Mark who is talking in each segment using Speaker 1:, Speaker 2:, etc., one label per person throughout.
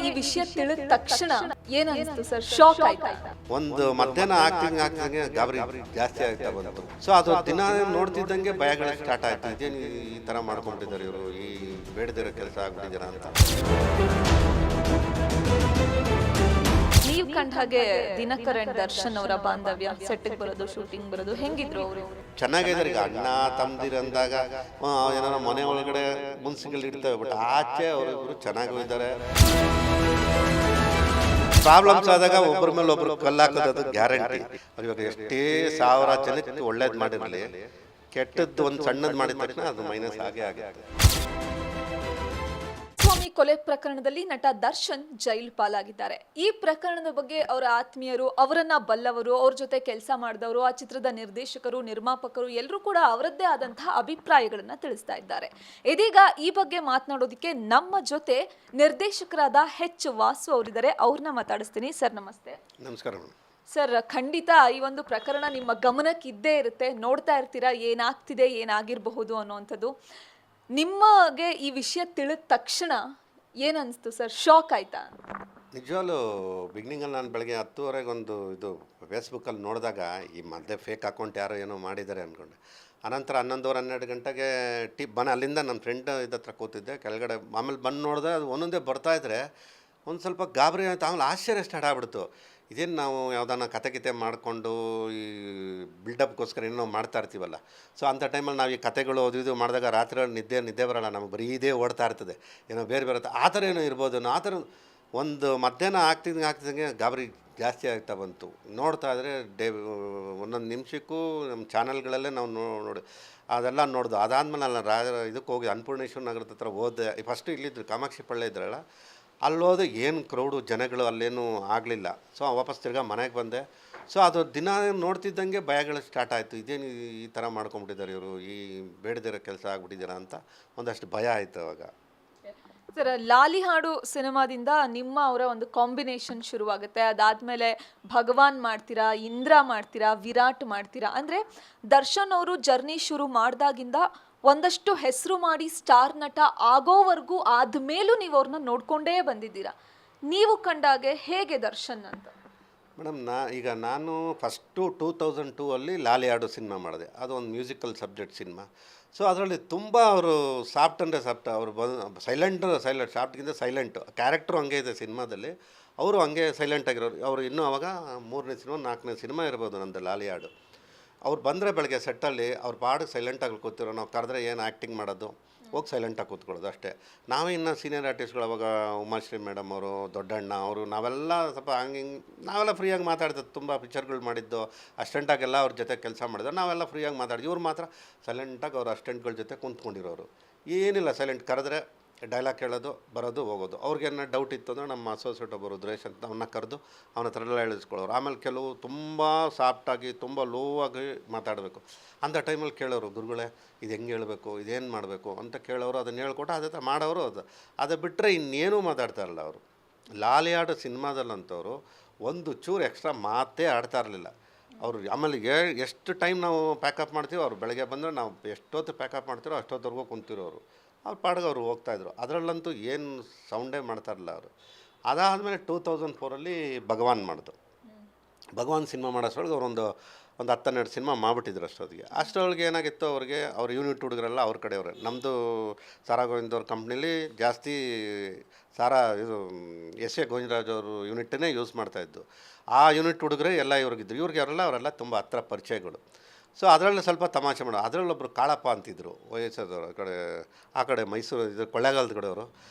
Speaker 1: ಈ ವಿಷಯ ತಿಳಿದ ತಕ್ಷಣ ಏನಿಸ್ತು ಸರ್? ಶಾಕ್ ಆಯ್ತಾ?
Speaker 2: ಒಂದು ಮಧ್ಯಾಹ್ನ ಆಗ್ತಿದ್ದಂಗೆ ಗಾಬರಿ ಜಾಸ್ತಿ ಆಗ್ತಾ ಬಂತು. ಸೊ ಅದು ದಿನ ನೋಡ್ತಿದ್ದಂಗೆ ಭಯಗಳು ಸ್ಟಾರ್ಟ್ ಆಯ್ತು. ಇದೇನು ಈ ಥರ ಮಾಡ್ಕೊಂಡಿದ್ದಾರೆ ಇವರು, ಈ ಬೇಡದಿರೋ ಕೆಲಸ ಆಗ್ಬಿಟ್ಟಿದ್ದೀರಾ ಅಂತ.
Speaker 1: ನೀವು ಕಂಡ ಹಾಗೆ ದಿನಕರನ್ ದರ್ಶನ್ ಅವರ ಬಾಂಧವ್ಯ, ಸೆಟ್ಗೆ ಬರೋದು, ಶೂಟಿಂಗ್ ಬರೋದು, ಹೆಂಗಿದ್ರು ಅವರು?
Speaker 2: ಚೆನ್ನಾಗಿದ್ದಾರೆ. ಈಗ ಅಣ್ಣ ತಮ್ಮದಿರು ಅಂದಾಗ ಏನಾರ ಮನೆ ಒಳಗಡೆ ಮುನ್ಸಿಗಳು ಇರ್ತವೆ, ಬಟ್ ಆಚೆ ಅವರಿಬ್ರು ಚೆನ್ನಾಗಿದ್ದಾರೆ. ಪ್ರಾಬ್ಲಮ್ಸ್ ಆದಾಗ ಒಬ್ಬರ ಮೇಲೆ ಒಬ್ರು ಕಲ್ಲಾಕೋದು ಗ್ಯಾರಂಟಿ. ಇವಾಗ ಎಷ್ಟೇ 1000 ಜನಕ್ಕೆ ಒಳ್ಳೇದು ಮಾಡಿರಲಿ, ಕೆಟ್ಟದ್ದು ಒಂದು ಸಣ್ಣದು ಮಾಡಿದ ತಕ್ಷಣ ಅದು ಮೈನಸ್ ಆಗೇ ಆಗುತ್ತೆ.
Speaker 1: ಸ್ವಾಮಿ ಕೊಲೆ ಪ್ರಕರಣದಲ್ಲಿ ನಟ ದರ್ಶನ್ ಜೈಲು ಪಾಲಾಗಿದ್ದಾರೆ. ಈ ಪ್ರಕರಣದ ಬಗ್ಗೆ ಅವರ ಆತ್ಮೀಯರು, ಅವರನ್ನ ಬಲ್ಲವರು, ಅವ್ರ ಜೊತೆ ಕೆಲಸ ಮಾಡಿದವರು, ಆ ಚಿತ್ರದ ನಿರ್ದೇಶಕರು, ನಿರ್ಮಾಪಕರು ಎಲ್ಲರೂ ಕೂಡ ಅವರದ್ದೇ ಆದಂತಹ ಅಭಿಪ್ರಾಯಗಳನ್ನ ತಿಳಿಸ್ತಾ ಇದ್ದಾರೆ. ಇದೀಗ ಈ ಬಗ್ಗೆ ಮಾತನಾಡೋದಕ್ಕೆ ನಮ್ಮ ಜೊತೆ ನಿರ್ದೇಶಕರಾದ ಎಚ್ ವಾಸು ಅವರಿದ್ದಾರೆ. ಅವ್ರನ್ನ ಮಾತಾಡಿಸ್ತೀನಿ. ಸರ್ ನಮಸ್ತೆ.
Speaker 2: ನಮಸ್ಕಾರ
Speaker 1: ಸರ್, ಖಂಡಿತ ಈ ಒಂದು ಪ್ರಕರಣ ನಿಮ್ಮ ಗಮನಕ್ಕೆ ಇದ್ದೇ ಇರುತ್ತೆ, ನೋಡ್ತಾ ಇರ್ತೀರಾ ಏನಾಗ್ತಿದೆ, ಏನಾಗಿರಬಹುದು ಅನ್ನುವಂಥದ್ದು. ನಿಮಗೆ ಈ ವಿಷಯ ತಿಳಿದ ತಕ್ಷಣ ಏನನ್ನಿಸ್ತು ಸರ್? ಶಾಕ್ ಆಯ್ತಾ?
Speaker 2: ನಿಜವಾಗ್ಲೂ ಬಿಗಿನಿಂಗಲ್ಲಿ ನಾನು ಬೆಳಗ್ಗೆ 10:30 ಒಂದು ಇದು ಫೇಸ್ಬುಕ್ಕಲ್ಲಿ ನೋಡಿದಾಗ ಈ ಮಧ್ಯೆ ಫೇಕ್ ಅಕೌಂಟ್ ಯಾರೋ ಏನೋ ಮಾಡಿದ್ದಾರೆ ಅಂದ್ಕೊಂಡೆ. ಅನಂತರ 11:30 ಗಂಟೆಗೆ ಅಲ್ಲಿಂದ ನನ್ನ ಫ್ರೆಂಡ್ ಹತ್ರ ಕೂತಿದ್ದೆ ಕೆಳಗಡೆ. ಆಮೇಲೆ ಬಂದು ನೋಡಿದೆ, ಅದು ಒಂದೊಂದೇ ಬರ್ತಾಯಿದ್ರೆ ಒಂದು ಸ್ವಲ್ಪ ಗಾಬರಿ ಆಯಿತು. ಆಮೇಲೆ ಆಶ್ಚರ್ಯ ಸ್ಟಾರ್ಟ್ ಆಗ್ಬಿಡ್ತು. ಇದೇನು ನಾವು ಯಾವುದಾನ ಕತೆ ಮಾಡಿಕೊಂಡು ಈ ಬಿಲ್ಡಪ್ಗೋಸ್ಕರ ಏನೋ ಮಾಡ್ತಾ ಇರ್ತೀವಲ್ಲ. ಸೊ ಅಂಥ ಟೈಮಲ್ಲಿ ನಾವು ಈ ಕತೆಗಳು ಇದು ಮಾಡಿದಾಗ ರಾತ್ರಿ ನಿದ್ದೆ ಬರೋಲ್ಲ, ನಮಗೆ ಬರೀ ಇದೇ ಓಡ್ತಾ ಇರ್ತದೆ, ಏನೋ ಬೇರೆ ಬರುತ್ತೆ. ಆ ಥರ ಏನೋ ಇರ್ಬೋದು. ಆ ಥರ ಒಂದು ಮಧ್ಯಾಹ್ನ ಆಗ್ತಿದ್ದಂಗೆ ಗಾಬರಿ ಜಾಸ್ತಿ ಆಗ್ತಾ ಬಂತು. ನೋಡ್ತಾ ಇದ್ರೆ ಒಂದೊಂದು ನಿಮಿಷಕ್ಕೂ ನಮ್ಮ ಚಾನಲ್ಗಳಲ್ಲೇ ನಾವು ನೋಡಿ ಅದೆಲ್ಲ ನೋಡ್ದು. ಅದಾದಮೇಲೆ ನಾನು ಇದಕ್ಕೆ ಹೋಗಿ ಅನ್ನಪೂರ್ಣೇಶ್ವರ ನಗರದ ಹತ್ರ ಹೋದೆ. ಫಸ್ಟು ಇಲ್ಲಿದ್ದು ಕಾಮಾಕ್ಷಿ ಪಳ್ಳೆ ಇದ್ರಲ್ಲ, ಅಲ್ಲೋದು ಏನು ಕ್ರೌಡು ಜನಗಳು, ಅಲ್ಲೇನೂ ಆಗಲಿಲ್ಲ. ಸೊ ವಾಪಸ್ ತಿರ್ಗಾ ಮನೆಗೆ ಬಂದೆ. ಸೊ ಅದು ದಿನ ನೋಡ್ತಿದ್ದಂಗೆ ಭಯಗಳು ಸ್ಟಾರ್ಟ್ ಆಯಿತು. ಇದೇನು ಈ ಥರ ಮಾಡ್ಕೊಂಬಿಟ್ಟಿದ್ದಾರೆ ಇವರು, ಈ ಬೇಡದಿರೋ ಕೆಲಸ ಆಗ್ಬಿಟ್ಟಿದ್ದೀರಾ ಅಂತ ಒಂದಷ್ಟು ಭಯ ಆಯಿತು ಅವಾಗ.
Speaker 1: ಸರ್, ಲಾಲಿ ಹಾಡು ಸಿನಿಮಾದಿಂದ ನಿಮ್ಮ ಅವರ ಒಂದು ಕಾಂಬಿನೇಷನ್ ಶುರುವಾಗುತ್ತೆ. ಅದಾದಮೇಲೆ ಭಗವಾನ್ ಮಾಡ್ತೀರಾ, ಇಂದ್ರ ಮಾಡ್ತೀರಾ, ವಿರಾಟ್ ಮಾಡ್ತೀರಾ. ಅಂದರೆ ದರ್ಶನ್ ಅವರು ಜರ್ನಿ ಶುರು ಮಾಡಿದಾಗಿಂದ ಒಂದಷ್ಟು ಹೆಸರು ಮಾಡಿ ಸ್ಟಾರ್ ನಟ ಆಗೋವರೆಗೂ ಆದಮೇಲೂ ನೀವು ಅವ್ರನ್ನ ನೋಡ್ಕೊಂಡೇ ಬಂದಿದ್ದೀರಾ. ನೀವು ಕಂಡಾಗೆ ಹೇಗೆ ದರ್ಶನ್ ಅಂತ?
Speaker 2: ಮೇಡಮ್, ನಾನು ಫಸ್ಟು 2002 ಅಲ್ಲಿ ಲಾಲಿ ಹಾಡು ಸಿನಿಮಾ ಮಾಡಿದೆ. ಅದು ಒಂದು ಮ್ಯೂಸಿಕಲ್ ಸಬ್ಜೆಕ್ಟ್ ಸಿನಿಮಾ. ಸೊ ಅದರಲ್ಲಿ ತುಂಬ ಅವರು ಸಾಫ್ಟ್ ಅಂದರೆ ಸಾಫ್ಟ್, ಅವರು ಸೈಲೆಂಟ್ ಸಾಫ್ಟ್ಗಿಂತ ಸೈಲೆಂಟು ಕ್ಯಾರೆಕ್ಟ್ರು ಹಂಗೆ ಇದೆ ಸಿನಿಮಾದಲ್ಲಿ. ಅವರು ಹಂಗೆ ಸೈಲೆಂಟ್ ಆಗಿರೋರು. ಅವರು ಇನ್ನೂ ಅವಾಗ 3ನೇ ಸಿನಿಮಾ 4ನೇ ಸಿನಿಮಾ ಇರ್ಬೋದು ನಂದು ಲಾಲಿ ಹಾಡು. ಅವ್ರು ಬಂದರೆ ಬೆಳಗ್ಗೆ ಸೆಟ್ಟಲ್ಲಿ ಅವ್ರ ಪಾಡಿಗೆ ಸೈಲೆಂಟಾಗಿ ಕೂತಿರೋ, ನಾವು ಕರೆದ್ರೆ ಏನು ಆ್ಯಕ್ಟಿಂಗ್ ಮಾಡೋದು, ಹೋಗಿ ಸೈಲೆಂಟಾಗಿ ಕೂತ್ಕೊಳ್ಳೋದು ಅಷ್ಟೇ. ನಾವೇ ಇನ್ನು ಸೀನಿಯರ್ ಆರ್ಟಿಸ್ಟ್ಗಳು ಅವಾಗ ಉಮಾಶ್ರೀ ಮೇಡಮ್ ಅವರು, ದೊಡ್ಡಣ್ಣ ಅವರು, ನಾವೆಲ್ಲ ಸ್ವಲ್ಪ ಹಂಗೆ ನಾವೆಲ್ಲ ಫ್ರೀಯಾಗಿ ಮಾತಾಡ್ತಿದ್ದು. ತುಂಬ ಪಿಕ್ಚರ್ಗಳು ಮಾಡಿದ್ದು, ಅಸ್ಟೆಂಟಾಗೆಲ್ಲ ಅವ್ರ ಜೊತೆ ಕೆಲಸ ಮಾಡಿದ್ರು, ನಾವೆಲ್ಲ ಫ್ರೀಯಾಗಿ ಮಾತಾಡಿದ್ವಿ. ಇವ್ರು ಮಾತ್ರ ಸೈಲೆಂಟಾಗಿ ಅವ್ರ ಅಸ್ಟೆಂಟ್ಗಳ ಜೊತೆ ಕುಂತ್ಕೊಂಡಿರೋರು. ಏನಿಲ್ಲ, ಸೈಲೆಂಟ್ ಕರೆದ್ರೆ ಡೈಲಾಗ್ ಕೇಳೋದು, ಬರೋದು, ಹೋಗೋದು. ಅವ್ರಿಗೇನೋ ಡೌಟ್ ಇತ್ತು ಅಂದರೆ ನಮ್ಮ ಅಸೋಸಿಯೇಟ್ ಒಬ್ಬರು ರುದ್ರೇಶ್ ಅಂತ, ಅವನ್ನ ಕರೆದು ಅವನ ಹತ್ರ ಎಲ್ಲ ಹೇಳಿಸ್ಕೊಳ್ಳೋರು. ಆಮೇಲೆ ಕೆಲವು ತುಂಬ ಸಾಫ್ಟಾಗಿ ತುಂಬ ಲೋ ಆಗಿ ಮಾತಾಡಬೇಕು. ಅಂಥ ಟೈಮಲ್ಲಿ ಕೇಳೋರು, ಗುರುಗಳೇ ಇದು ಹೆಂಗೆ ಹೇಳಬೇಕು, ಇದೇನು ಮಾಡಬೇಕು ಅಂತ ಕೇಳೋರು. ಅದನ್ನು ಹೇಳ್ಕೊಟ್ಟು ಅದೇ ಥರ ಮಾಡೋರು. ಅದು ಬಿಟ್ಟರೆ ಇನ್ನೇನೂ ಮಾತಾಡ್ತಾ ಇರಲಿಲ್ಲ ಅವರು. ಲಾಲಿ ಹಾಡು ಸಿನಿಮಾದಲ್ಲಂಥವ್ರು ಒಂದು ಚೂರು ಎಕ್ಸ್ಟ್ರಾ ಮಾತೇ ಆಡ್ತಾ ಇರಲಿಲ್ಲ ಅವರು. ಆಮೇಲೆ ಎಷ್ಟು ಟೈಮ್ ನಾವು ಪ್ಯಾಕಪ್ ಮಾಡ್ತೀವೋ, ಅವ್ರು ಬೆಳಗ್ಗೆ ಬಂದರೆ ನಾವು ಎಷ್ಟೊತ್ತು ಪ್ಯಾಕಪ್ ಮಾಡ್ತೀರೋ ಅಷ್ಟೊತ್ತವರೆಗೂ ಕುಂತಿರೋರು. ಅವ್ರ ಪಾಡಿಗೆ ಅವರು ಹೋಗ್ತಾಯಿದ್ರು. ಅದರಲ್ಲಂತೂ ಏನು ಸೌಂಡೇ ಮಾಡ್ತಾಯಿರಲಿಲ್ಲ ಅವರು. ಅದಾದಮೇಲೆ 2004 ಭಗವಾನ್ ಮಾಡಿದ್ರು. ಭಗವಾನ್ ಸಿನಿಮಾ ಮಾಡೋಷ್ಟೊಳಗೆ ಅವರೊಂದು 10-12 ಸಿನಿಮಾ ಮಾಡಿಬಿಟ್ಟಿದ್ರು ಅಷ್ಟೊಳಗೆ ಏನಾಗಿತ್ತು, ಅವ್ರ ಯೂನಿಟ್ ಹುಡುಗರೆಲ್ಲ ಅವ್ರ ಕಡೆಯವ್ರೆ. ನಮ್ಮದು ಸಾರಾ ಗೋವಿಂದ್ ಅವ್ರ ಕಂಪ್ನೀಲಿ ಜಾಸ್ತಿ ಇದು ಎಸ್ ಎ ಗೋವಿಂದರಾಜ್ ಅವರು ಯೂನಿಟನ್ನೇ ಯೂಸ್ ಮಾಡ್ತಾಯಿದ್ದು. ಆ ಯೂನಿಟ್ ಹುಡುಗರೇ ಎಲ್ಲ ಇವ್ರಿಗಿದ್ರು. ಅವರೆಲ್ಲ ತುಂಬ ಹತ್ರ ಪರಿಚಯಗಳು. ಸೊ ಅದರಲ್ಲಿ ಸ್ವಲ್ಪ ತಮಾಷೆ ಮಾಡೋದು. ಅದರಲ್ಲೊಬ್ಬರು ಕಾಳಪ್ಪ ಅಂತಿದ್ರು, ವಯಸ್ಸಾದವರು, ಆ ಕಡೆ ಮೈಸೂರು ಇದು ಕೊಳ್ಳೇಗಾಲದ ಕಡೆಯವರು.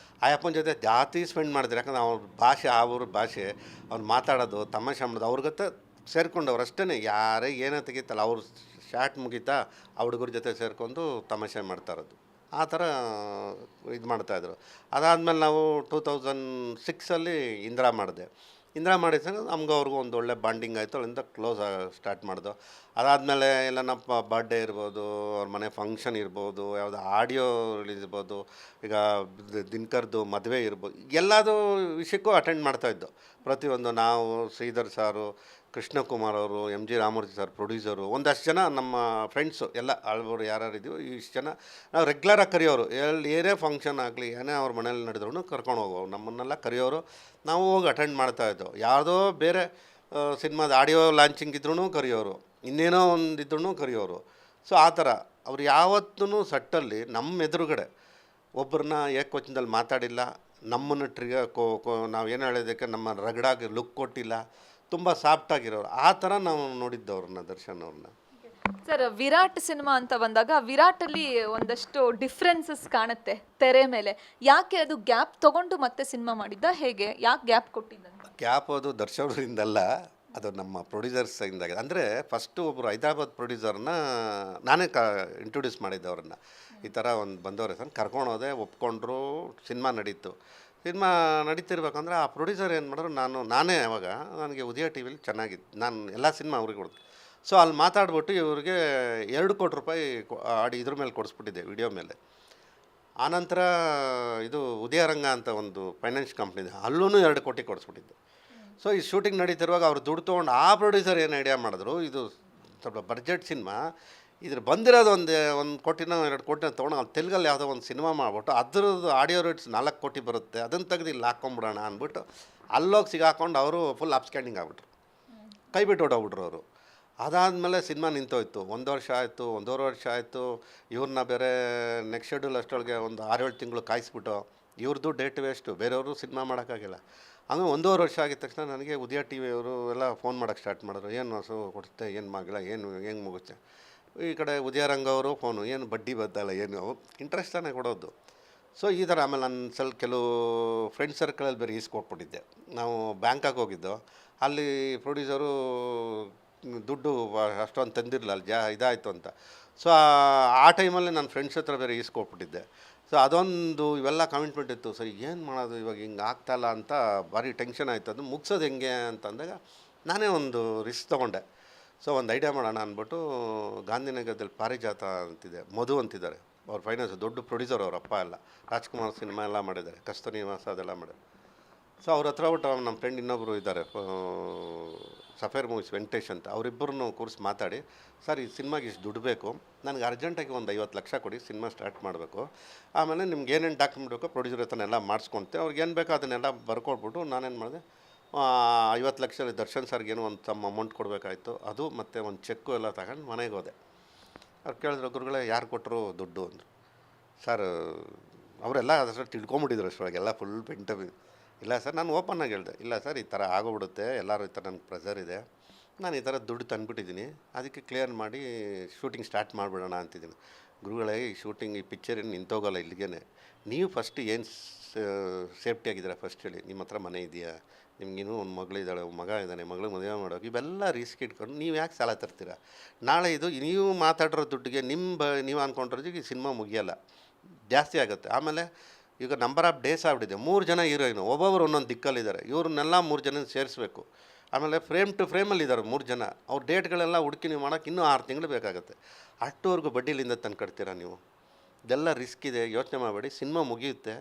Speaker 2: ಆಯಪ್ಪನ ಜೊತೆ ಜಾಸ್ತಿ ಸ್ಪೆಂಡ್ ಮಾಡಿದ್ರು. ಯಾಕಂದ್ರೆ ಅವ್ರ ಭಾಷೆ, ಅವ್ರ ಭಾಷೆ, ಅವ್ರು ಮಾತಾಡೋದು, ತಮಾಷೆ ಮಾಡೋದು, ಅವ್ರ ಜೊತೆ ಸೇರ್ಕೊಂಡವ್ರು ಅಷ್ಟೇ. ಯಾರೇ ಏನೋ ತೆಗಿತಲ್ಲ, ಅವ್ರು ಶಾರ್ಟ್ ಮುಗೀತಾ ಆ ಹುಡುಗರ ಜೊತೆ ಸೇರ್ಕೊಂಡು ತಮಾಷೆ ಮಾಡ್ತಾಯಿರೋದು. ಆ ಥರ ಇದು ಮಾಡ್ತಾಯಿದ್ರು. ಅದಾದಮೇಲೆ ನಾವು 2006 ಇಂದಿರಾ ಮಾಡಿದೆ. ಇಂದಿರಾ ಮಾಡಿದಾಗ ನಮ್ಗೆ ಅವ್ರಿಗೂ ಒಂದು ಒಳ್ಳೆ ಬಾಂಡಿಂಗ್ ಆಯಿತು. ಅಲ್ಲಿಂದ ಕ್ಲೋಸ್ ಸ್ಟಾರ್ಟ್ ಮಾಡಿದೋ. ಅದಾದಮೇಲೆ ಎಲ್ಲ ನಮ್ಮ ಬರ್ಡೇ ಇರ್ಬೋದು, ಅವ್ರ ಮನೆ ಫಂಕ್ಷನ್ ಇರ್ಬೋದು, ಯಾವುದೋ ಆಡಿಯೋ ರಿಲೀಸ್ ಇರ್ಬೋದು, ಈಗ ದಿನಕರ್ದು ಮದುವೆ ಇರ್ಬೋದು, ಎಲ್ಲದೂ ವಿಷಯಕ್ಕೂ ಅಟೆಂಡ್ ಮಾಡ್ತಾಯಿದ್ದು. ಪ್ರತಿಯೊಂದು ನಾವು ಶ್ರೀಧರ್ ಸಾರು, ಕೃಷ್ಣಕುಮಾರ್ ಅವರು, M G Ramamurthy sir producer, ಒಂದಷ್ಟು ಜನ ನಮ್ಮ ಫ್ರೆಂಡ್ಸು ಎಲ್ಲ ಆಳ್ವರು ಯಾರ್ಯಾರು ಇದೀವೋ ಇಷ್ಟು ಜನ ನಾವು ರೆಗ್ಯುಲರಾಗಿ ಕರೆಯೋರು. ಏನೇ ಫಂಕ್ಷನ್ ಆಗಲಿ ಏನೇ ಅವ್ರ ಮನೇಲಿ ನಡೆದ್ರು ಕರ್ಕೊಂಡು ಹೋಗೋರು, ನಮ್ಮನ್ನೆಲ್ಲ ಕರೆಯೋರು. ನಾವು ಹೋಗಿ ಅಟೆಂಡ್ ಮಾಡ್ತಾಯಿದ್ದೋ. ಯಾವುದೋ ಬೇರೆ ಸಿನಿಮಾದ ಆಡಿಯೋ ಲಾಂಚಿಂಗ್ ಇದ್ರೂ ಕರೆಯೋರು, ಇನ್ನೇನೋ ಒಂದು ಇದ್ರೂ ಕರೆಯೋರು. ಸೊ ಆ ಥರ ಅವ್ರು ಯಾವತ್ತೂ ಸಟ್ಟಲ್ಲಿ ನಮ್ಮ ಎದುರುಗಡೆ ಒಬ್ಬರನ್ನ ಏಕವಚನದಲ್ಲಿ ಮಾತಾಡಿಲ್ಲ, ನಮ್ಮನ್ನು ನಾವು ಏನು ಹೇಳೋದಕ್ಕೆ ನಮ್ಮ ರಗಡಾಗಿ ಲುಕ್ ಕೊಟ್ಟಿಲ್ಲ, ತುಂಬ ಸಾಫ್ಟಾಗಿರೋರು. ಆ ಥರ ನಾವು ನೋಡಿದ್ದವ್ರನ್ನ, ದರ್ಶನ್ ಅವ್ರನ್ನ.
Speaker 1: ಸರ್, ವಿರಾಟ್ ಸಿನಿಮಾ ಅಂತ ಬಂದಾಗ ವಿರಾಟಲ್ಲಿ ಒಂದಷ್ಟು ಡಿಫ್ರೆನ್ಸಸ್ ಕಾಣುತ್ತೆ ತೆರೆ ಮೇಲೆ. ಯಾಕೆ ಅದು ಗ್ಯಾಪ್ ತಗೊಂಡು ಮತ್ತೆ ಸಿನಿಮಾ ಮಾಡಿದ್ದ, ಹೇಗೆ, ಯಾಕೆ ಗ್ಯಾಪ್ ಕೊಟ್ಟಿದ್ದಂತ?
Speaker 2: ಗ್ಯಾಪ್ ಅದು ದರ್ಶನರಿಂದಲ್ಲ, ಅದು ನಮ್ಮ ಪ್ರೊಡ್ಯೂಸರ್ಸಿಂದಾಗಿದೆ. ಅಂದರೆ ಫಸ್ಟು ಒಬ್ಬರು ಹೈದರಾಬಾದ್ ಪ್ರೊಡ್ಯೂಸರ್ನ ನಾನೇ ಇಂಟ್ರೊಡ್ಯೂಸ್ ಮಾಡಿದ್ದೆ ಅವ್ರನ್ನ. ಈ ಥರ ಒಂದು ಬಂದವ್ರೆ ಸರ್, ಕರ್ಕೊಂಡು ಹೋದೆ, ಒಪ್ಕೊಂಡ್ರು, ಸಿನಿಮಾ ನಡೀತು. ಸಿನಿಮಾ ನಡೀತಿರ್ಬೇಕಂದ್ರೆ ಆ ಪ್ರೊಡ್ಯೂಸರ್ ಏನು ಮಾಡಿದ್ರು, ನಾನೇ ಅವಾಗ ನನಗೆ ಉದಯ ಟಿ ವಿಲಿ ಚೆನ್ನಾಗಿತ್ತು, ನಾನು ಎಲ್ಲ ಸಿನಿಮಾ ಅವ್ರಿಗೆ ಕೊಡ್ತೀನಿ. ಸೊ ಅಲ್ಲಿ ಮಾತಾಡ್ಬಿಟ್ಟು ಇವ್ರಿಗೆ 2 ಕೋಟಿ ರೂಪಾಯಿ ಇದ್ರ ಮೇಲೆ ಕೊಡಿಸ್ಬಿಟ್ಟಿದ್ದೆ, ವಿಡಿಯೋ ಮೇಲೆ. ಆನಂತರ ಇದು ಉದಯರಂಗ ಅಂತ ಒಂದು ಫೈನಾನ್ಸ್ ಕಂಪ್ನಿ ಇದೆ, ಅಲ್ಲೂ 2 ಕೋಟಿ ಕೊಡಿಸ್ಬಿಟ್ಟಿದ್ದೆ. ಸೊ ಈ ಶೂಟಿಂಗ್ ನಡೀತಿರುವಾಗ ಅವ್ರು ದುಡ್ಡು ತೊಗೊಂಡು ಆ ಪ್ರೊಡ್ಯೂಸರ್ ಏನು ಐಡಿಯಾ ಮಾಡಿದ್ರು, ಇದು ಸ್ವಲ್ಪ ಬಡ್ಜೆಟ್ ಸಿನಿಮಾ, ಇದ್ರ ಬಂದಿರೋದು ಒಂದು ಕೋಟಿನ 2 ಕೋಟಿನ ತೊಗೊಂಡು ಅಲ್ಲಿ ತೆಲುಗಲ್ಲಿ ಯಾವುದೋ ಒಂದು ಸಿನಿಮಾ ಮಾಡಿಬಿಟ್ಟು ಅದ್ರದ್ದು ಆಡಿಯೋ ರೇಟ್ಸ್ 4 ಕೋಟಿ ಬರುತ್ತೆ, ಅದನ್ನು ತೆಗೆದು ಇಲ್ಲಿ ಹಾಕ್ಕೊಂಬಿಡೋಣ ಅಂದ್ಬಿಟ್ಟು ಅಲ್ಲೋಗಿ ಸಿಗಾಕೊಂಡು ಅವರು ಫುಲ್ ಅಪ್ಸ್ಕ್ಯಾಂಡಿಂಗ್ ಆಗ್ಬಿಟ್ರು, ಕೈ ಬಿಟ್ಟು ಹೊಡೋಗ್ಬಿಟ್ರು ಅವರು. ಅದಾದಮೇಲೆ ಸಿನಿಮಾ ನಿಂತೋಯ್ತು. 1 ವರ್ಷ ಆಯಿತು, 1.5 ವರ್ಷ ಆಯಿತು. ಇವ್ರನ್ನ ಬೇರೆ ನೆಕ್ಸ್ಟ್ ಶೆಡ್ಯೂಲ್ ಅಷ್ಟೊಳಗೆ ಒಂದು 6-7 ತಿಂಗಳು ಕಾಯಿಸ್ಬಿಟ್ಟು ಇವ್ರದ್ದು ಡೇಟ್ ವೇಸ್ಟು, ಬೇರೆಯವರು ಸಿನಿಮಾ ಮಾಡೋಕ್ಕಾಗಿಲ್ಲ. ಹಂಗೆ 1.5 ವರ್ಷ ಆಗಿದ ತಕ್ಷಣ ನನಗೆ ಉದಯ ಟಿ ವಿಯವರು ಎಲ್ಲ ಫೋನ್ ಮಾಡೋಕ್ಕೆ ಸ್ಟಾರ್ಟ್ ಮಾಡಿದ್ರು, ಏನು ಹೊಸ ಕೊಡುತ್ತೆ, ಏನು ಮಗಳ, ಏನು ಹೆಂಗೆ ಮುಗುತ್ತೆ. ಈ ಕಡೆ ಉದಯರಂಗ ಅವರು ಫೋನು, ಏನು ಬಡ್ಡಿ ಬದ್ದಲ್ಲ, ಏನು ಇಂಟ್ರೆಸ್ಟ್ ತಾನೇ ಕೊಡೋದು. ಸೊ ಈ ಥರ. ಆಮೇಲೆ ನಾನು ಸ್ವಲ್ಪ ಕೆಲವು ಫ್ರೆಂಡ್ ಸರ್ಕಲಲ್ಲಿ ಬೇರೆ ಈಸ್ಕೊಟ್ಬಿಟ್ಟಿದ್ದೆ. ನಾವು ಬ್ಯಾಂಕಾಗಿ ಹೋಗಿದ್ದು, ಅಲ್ಲಿ ಪ್ರೊಡ್ಯೂಸರು ದುಡ್ಡು ಅಷ್ಟೊಂದು ತಂದಿರಲಿಲ್ಲ, ಅಲ್ಲಿ ಇದಾಯಿತು ಅಂತ. ಸೊ ಆ ಟೈಮಲ್ಲಿ ನನ್ನ ಫ್ರೆಂಡ್ಸ್ ಹತ್ರ ಬೇರೆ ಈಸ್ಕೊಟ್ಬಿಟ್ಟಿದ್ದೆ. ಸೊ ಅದೊಂದು ಇವೆಲ್ಲ ಕಮಿಟ್ಮೆಂಟ್ ಇತ್ತು. ಸೊ ಏನು ಮಾಡೋದು ಇವಾಗ, ಹಿಂಗೆ ಆಗ್ತಾಯಿಲ್ಲ ಅಂತ ಭಾರಿ ಟೆನ್ಷನ್ ಆಯಿತು. ಅದು ಮುಗಿಸೋದು ಹೆಂಗೆ ಅಂತಂದಾಗ ನಾನೇ ಒಂದು ರಿಸ್ಕ್ ತೊಗೊಂಡೆ. ಸೊ ಒಂದು ಐಡಿಯಾ ಮಾಡೋಣ ಅಂದ್ಬಿಟ್ಟು ಗಾಂಧಿನಗರದಲ್ಲಿ ಪಾರಿಜಾತ ಅಂತಿದೆ, ಮಧು ಅಂತಿದ್ದಾರೆ, ಅವ್ರ ಫೈನಾನ್ಸ್ ದೊಡ್ಡ ಪ್ರೊಡ್ಯೂಸರ್, ಅವ್ರ ಅಪ್ಪ ಎಲ್ಲ ರಾಜ್ಕುಮಾರ್ ಸಿನಿಮಾ ಎಲ್ಲ ಮಾಡಿದ್ದಾರೆ, ಕಸ್ತೂರಿ ನಿವಾಸ ಅದೆಲ್ಲ ಮಾಡಿದ್ದಾರೆ. ಸೊ ಅವ್ರ ಹತ್ರ ಬಿಟ್ಟು ನಮ್ಮ ಫ್ರೆಂಡ್ ಇನ್ನೊಬ್ಬರು ಇದ್ದಾರೆ, ಸಫೇರ್ ಮೂವೀಸ್ ವೆಂಕಟೇಶ್ ಅಂತ, ಅವರಿಬ್ಬರನ್ನು ಕೂರಿಸಿ ಮಾತಾಡಿ, ಸರ್ ಈ ಸಿನಿಮಾಗೆ ಇಷ್ಟು ದುಡ್ಡು ಬೇಕು, ನನಗೆ ಅರ್ಜೆಂಟಾಗಿ ಒಂದು 50 ಲಕ್ಷ ಕೊಡಿ, ಸಿನಿಮಾ ಸ್ಟಾರ್ಟ್ ಮಾಡಬೇಕು. ಆಮೇಲೆ ನಿಮ್ಗೆ ಏನೇನು ಡಾಕ್ಯುಮೆಂಟ್ ಬೇಕೋ ಪ್ರೊಡ್ಯೂಸರ್ ಹತ್ರನೆಲ್ಲ ಮಾಡಿಸ್ಕೊಳ್ತೆ, ಅವ್ರಿಗೆ ಏನು ಬೇಕೋ ಅದನ್ನೆಲ್ಲ ಬರ್ಕೊಟ್ಬಿಟ್ಟು ನಾನೇನು ಮಾಡಿದೆ, 50 ಲಕ್ಷದಲ್ಲಿ ದರ್ಶನ್ ಸರ್ಗೇನು ಒಂದು ತಮ್ಮ ಅಮೌಂಟ್ ಕೊಡಬೇಕಾಯ್ತು, ಅದು ಮತ್ತು ಒಂದು ಚೆಕ್ಕು ಎಲ್ಲ ತಗೊಂಡು ಮನೆಗೆ ಹೋದೆ. ಅವ್ರು ಕೇಳಿದ್ರು, ಗುರುಗಳೇ ಯಾರು ಕೊಟ್ಟರು ದುಡ್ಡು ಅಂದರು. ಸರ್ ಅವರೆಲ್ಲ ಅದರ ತಿಳ್ಕೊಂಬಿಟ್ಟಿದ್ರು ಅಷ್ಟೊಳಗೆಲ್ಲ ಫುಲ್ ಪೆಂಟಬ್. ಇಲ್ಲ ಸರ್, ನಾನು ಓಪನ್ನಾಗಿ ಹೇಳಿದೆ, ಇಲ್ಲ ಸರ್ ಈ ಥರ ಆಗೋಗ್ಬಿಡುತ್ತೆ, ಎಲ್ಲರೂ ಈ ಥರ ನನಗೆ ಪ್ರೆಷರ್ ಇದೆ, ನಾನು ಈ ಥರ ದುಡ್ಡು ತಂದುಬಿಟ್ಟಿದ್ದೀನಿ, ಅದಕ್ಕೆ ಕ್ಲಿಯರ್ ಮಾಡಿ ಶೂಟಿಂಗ್ ಸ್ಟಾರ್ಟ್ ಮಾಡಿಬಿಡೋಣ ಅಂತಿದ್ದೀನಿ. ಗುರುಗಳೇ, ಈ ಶೂಟಿಂಗ್ ಈ ಪಿಕ್ಚರ್ ಏನು ನಿಂತೋಗಲ್ಲ ಇಲ್ಲಿಗೇ, ನೀವು ಫಸ್ಟ್ ಏನು ಸೇಫ್ಟಿಯಾಗಿದ್ದೀರಾ ಫಸ್ಟ್ ಹೇಳಿ. ನಿಮ್ಮ ಹತ್ರ ಮನೆ ಇದೆಯಾ, ನಿಮಗಿನ್ನೂ ಒಂದು ಮಗಳಿದ್ದಾಳೆ, ಮಗ ಇದ್ದಾನೆ, ಮಗಳಿಗೆ ಮದುವೆ ಮಾಡೋಕೆ, ಇವೆಲ್ಲ ರಿಸ್ಕ್ ಇಟ್ಕೊಂಡು ನೀವು ಯಾಕೆ ಸಾಲ ತರ್ತೀರಾ? ನಾಳೆ ಇದು ನೀವು ಮಾತಾಡಿರೋ ದುಡ್ಡಿಗೆ ನೀವು ಅಂದ್ಕೊಂಡಿರೋದಕ್ಕೆ ಈ ಸಿನಿಮಾ ಮುಗಿಯಲ್ಲ, ಜಾಸ್ತಿ ಆಗುತ್ತೆ. ಆಮೇಲೆ ಈಗ ನಂಬರ್ ಆಫ್ ಡೇಸ್ ಆಗ್ಬಿಟ್ಟಿದೆ, 3 ಜನ ಹೀರೋಯಿನು, ಒಬ್ಬೊಬ್ಬರು ಒಂದೊಂದು ದಿಕ್ಕಲ್ಲಿದ್ದಾರೆ, ಇವ್ರನ್ನೆಲ್ಲ 3 ಜನ ಸೇರಿಸ್ಬೇಕು. ಆಮೇಲೆ ಫ್ರೇಮ್ ಟು ಫ್ರೇಮಲ್ಲಿ ಇದ್ದಾರೆ 3 ಜನ, ಅವ್ರ ಡೇಟ್ಗಳೆಲ್ಲ ಹುಡುಕಿ ನೀವು ಮಾಡೋಕ್ಕೆ ಇನ್ನೂ 6 ತಿಂಗಳು ಬೇಕಾಗುತ್ತೆ. ಅಷ್ಟುವರೆಗೂ ಬಡ್ಡಿಲಿಂದ ತಂದು ಕಟ್ತೀರಾ ನೀವು? ಇದೆಲ್ಲ ರಿಸ್ಕ್ ಇದೆ, ಯೋಚನೆ ಮಾಡಬೇಡಿ, ಸಿನಿಮಾ ಮುಗಿಯುತ್ತೆ